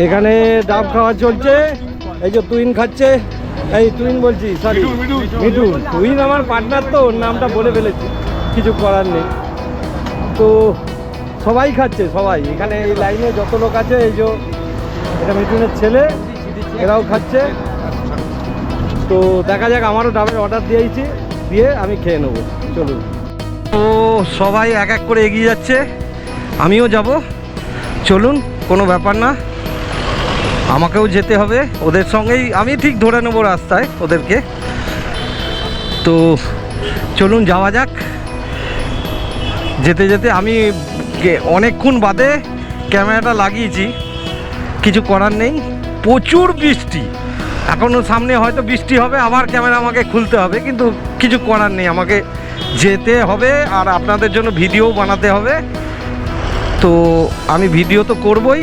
এখানে ডাব খাওয়া চলছে। এই যে তুইন খাচ্ছে, এই তুইন বলছি সরি মিঠু। তুইন আমার পার্টনার, তো ওর নামটা বলে ফেলেছি, কিছু করার নেই। তো সবাই খাচ্ছে, সবাই এখানে এই লাইনে যত লোক আছে, এই যে এটা মিঠুনের ছেলে, এরাও খাচ্ছে। তো দেখা যাক, আমারও ডাবের অর্ডার দিয়েছি, দিয়ে আমি খেয়ে নেবো। চলুন। তো সবাই এক এক করে এগিয়ে যাচ্ছে, আমিও যাব। চলুন, কোনো ব্যাপার না, আমাকেও যেতে হবে ওদের সঙ্গেই। আমি ঠিক ধরে নেবো রাস্তায় ওদেরকে। তো চলুন যাওয়া যাক। যেতে যেতে আমি অনেকক্ষণ বাদে ক্যামেরাটা লাগিয়েছি, কিছু করার নেই। প্রচুর বৃষ্টি, এখনও সামনে হয়তো বৃষ্টি হবে, আবার ক্যামেরা আমাকে খুলতে হবে, কিন্তু কিছু করার নেই, আমাকে যেতে হবে আর আপনাদের জন্য ভিডিও বানাতে হবে। তো আমি ভিডিও তো করবই,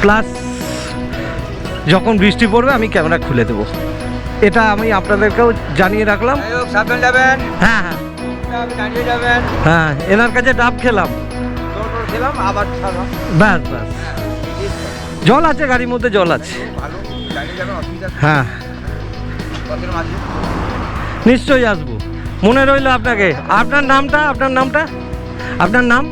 প্লাস যখন বৃষ্টি পড়বে আমি ক্যামেরা খুলে দেবো, এটা আমি আপনাদেরকেও জানিয়ে রাখলাম। সাবধান যাবেন। হ্যাঁ হ্যাঁ দাঁড়িয়ে যাবেন। হ্যাঁ, এনার কাছে ডাব খেলাম, খেলাম আবার ব্যাস ব্যাস। জল আছে গাড়ির মধ্যে, জল আছে। ভালো দাঁড়িয়ে যাবেন, অসুবিধা হ্যাঁ নিশ্চয়ই আসবো, মনে রইলো আপনাকে। আপনার নামটা, আপনার নামটা, আপনার নাম?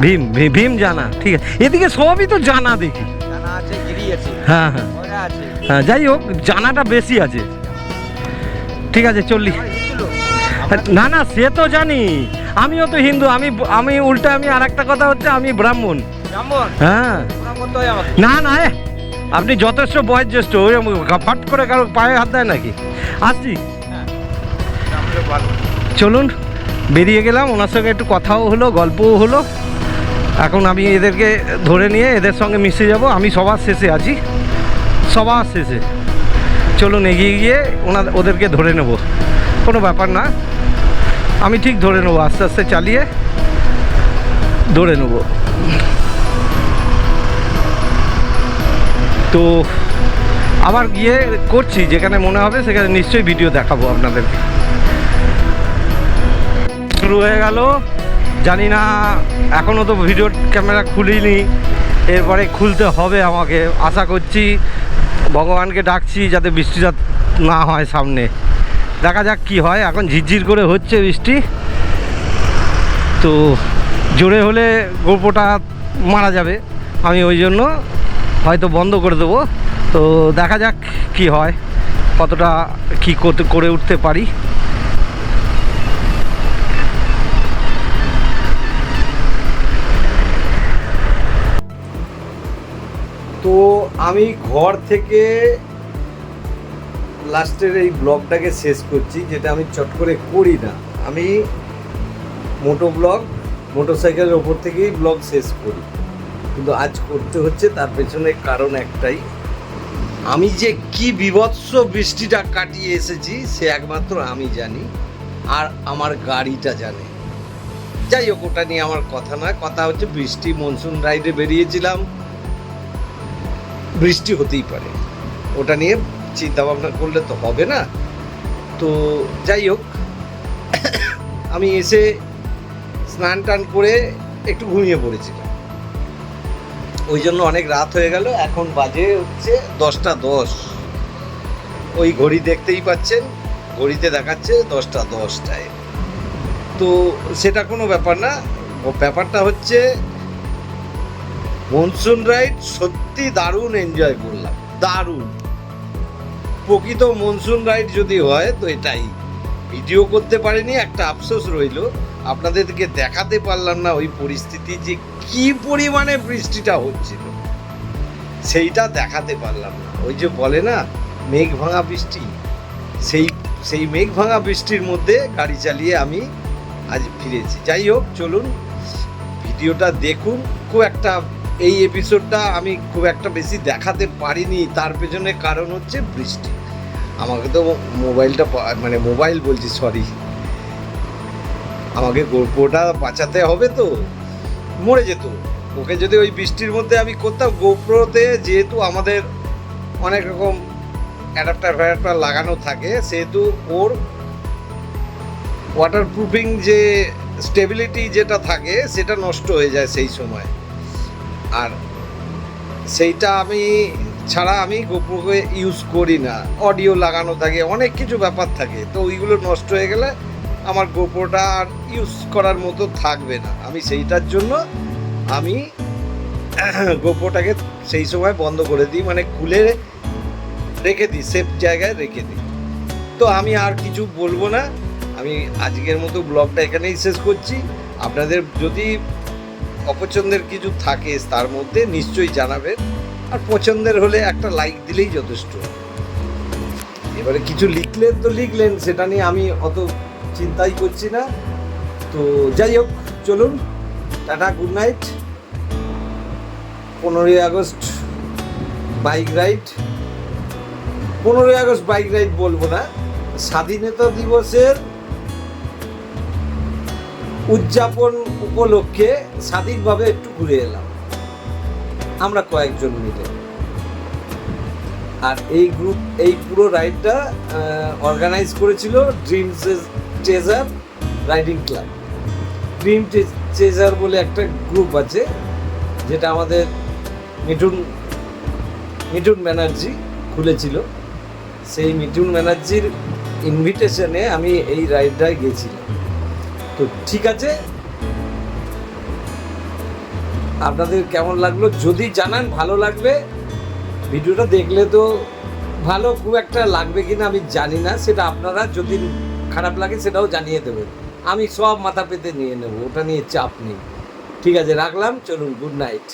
ভীম। ভীম জানা, ঠিক আছে। এদিকে সবই তো জানা দেখি। জানা আছে, গিরি আছে। হ্যাঁ হ্যাঁ আছে। হ্যাঁ, যাই হোক জানাটা বেশি আছে। ঠিক আছে, চললি। না না, সে তো জানি, আমিও তো হিন্দু। আমি উল্টা, আমি আর একটা কথা হচ্ছে, আমি ব্রাহ্মণ। হ্যাঁ না না, আপনি যথেষ্ট বয়োজ্যেষ্ঠ, ফাট করে কারো পায়ে হাত দেয় নাকি? আসছি, চলুন। বেরিয়ে গেলাম, ওনার সঙ্গে একটু কথাও হলো, গল্পও হলো। এখন আমি এদেরকে ধরে নিয়ে এদের সঙ্গে মিশে যাব। আমি সবার শেষে আছি, সবার শেষে। চলুন এগিয়ে গিয়ে ওদেরকে ধরে নেব, কোনো ব্যাপার না, আমি ঠিক ধরে নেবো, আস্তে আস্তে চালিয়ে ধরে নেব। তো আবার গিয়ে করছি, যেখানে মনে হবে সেখানে নিশ্চয়ই ভিডিও দেখাবো আপনাদেরকে। শুরু হয়ে গেল, জানি না এখনও তো ভিডিও ক্যামেরা খুলিনি, এরপরে খুলতে হবে আমাকে। আশা করছি, ভগবানকে ডাকছি যাতে বৃষ্টিটা না হয় সামনে। দেখা যাক কি হয়। এখন ঝিরঝির করে হচ্ছে বৃষ্টি, তো জোরে হলে গোপোটা মারা যাবে, আমি ওই জন্য হয়তো বন্ধ করে দেবো। তো দেখা যাক কি হয়, কতটা কি করে উঠতে পারি। তো আমি ঘর থেকে লাস্টের এই ব্লগটাকে শেষ করছি, যেটা আমি চট করে করি না। আমি মোটরসাইকেলের ওপর থেকেই ব্লগ শেষ করি, কিন্তু আজ করতে হচ্ছে। তার পেছনে কারণ একটাই, আমি যে কি বিভৎস বৃষ্টিটা কাটিয়ে এসেছি সে একমাত্র আমি জানি, আর আমার গাড়িটা জানে। যাই হোক, ওটা নিয়ে আমার কথা নয়, কথা হচ্ছে বৃষ্টি। মনসুন রাইডে বেরিয়েছিলাম, বৃষ্টি হতেই পারে, ওটা নিয়ে চিন্তা ভাবনা করলে তো হবে না। তো যাই হোক, আমি এসে স্নান টান করে একটু ঘুমিয়ে পড়েছিলাম, ওই জন্য অনেক রাত হয়ে গেল। এখন বাজে হচ্ছে 10:10। ওই ঘড়ি দেখতেই পাচ্ছেন, ঘড়িতে দেখাচ্ছে 10:10টায়। তো সেটা কোনো ব্যাপার না, ব্যাপারটা হচ্ছে মনসুন রাইড সত্যি দারুণ এনজয় করলাম, দারুণ। প্রকৃত মনসুন রাইড যদি হয় তো এটাই। ভিডিও করতে পারিনি, একটা আফসোস রইল, আপনাদেরকে দেখাতে পারলাম না ওই পরিস্থিতি, যে কি পরিমাণে বৃষ্টিটা হচ্ছিল সেইটা দেখাতে পারলাম না। ওই যে বলে না মেঘ ভাঙা বৃষ্টি, সেই মেঘ ভাঙা বৃষ্টির মধ্যে গাড়ি চালিয়ে আমি আজ ফিরেছি। যাই হোক, চলুন ভিডিওটা দেখুন। খুব একটা এই এপিসোডটা আমি খুব একটা বেশি দেখাতে পারিনি, তার পেছনে কারণ হচ্ছে বৃষ্টি। আমাকে তো মোবাইল বলছি, সরি, আমাকে গোপ্রোটা বাঁচাতে হবে, তো মরে যেত। ওকে যদি ওই বৃষ্টির মধ্যে আমি করতাম, গোপ্রোতে যেহেতু আমাদের অনেক রকম অ্যাডাপ্টার লাগানো থাকে, সেহেতু ওর ওয়াটারপ্রুফিং যে স্টেবিলিটি যেটা থাকে সেটা নষ্ট হয়ে যায় সেই সময়। আর সেইটা আমি ছাড়া আমি গোপ্রোকে ইউজ করি না। অডিও লাগানো থাকে, অনেক কিছু ব্যাপার থাকে, তো ওইগুলো নষ্ট হয়ে গেলে আমার গোপ্রোটা আর ইউজ করার মতো থাকবে না। আমি সেইটার জন্য আমি গোপ্রোটাকে সেই সময় বন্ধ করে দিই, মানে খুলে রেখে দিই, সেফ জায়গায় রেখে দিই। তো আমি আর কিছু বলবো না, আমি আজকের মতো ব্লগটা এখানেই শেষ করছি। আপনাদের যদি অপছন্দের কিছু থাকে তার মধ্যে নিশ্চয়ই জানাবেন, আর পছন্দের হলে একটা লাইক দিলেই যথেষ্ট। এবারে কিছু লিখলেন তো লিখলেন, সেটা নিয়ে আমি অত চিন্তাই করছি না। তো যাই হোক, চলুন, টাটা, গুড নাইট। 15ই আগস্ট বাইক রাইড, 15ই আগস্ট বাইক রাইড বলবো না, স্বাধীনতা দিবসের উদযাপন উপলক্ষে স্বাধীনভাবে একটু ঘুরে এলাম আমরা কয়েকজন মিলে। আর এই পুরো রাইডটা অর্গানাইজ করেছিল dream chaser riding club. Dream chaser বলে একটা গ্রুপ আছে, যেটা আমাদের মিঠুন ব্যানার্জি খুলেছিল। সেই মিঠুন ব্যানার্জির ইনভিটেশনে আমি এই রাইডটায় গেছিলাম। তো ঠিক আছে, আপনাদের কেমন লাগলো যদি জানান, ভালো লাগবে। ভিডিওটা দেখলে তো ভালো, খুব একটা লাগবে কিনা আমি জানি না, সেটা আপনারা যদি খারাপ লাগে সেটাও জানিয়ে দেবেন, আমি সব মাথা পেতে নিয়ে নেব, ওটা নিয়ে চাপ নেই। ঠিক আছে, রাখলাম, চলুন, গুড নাইট।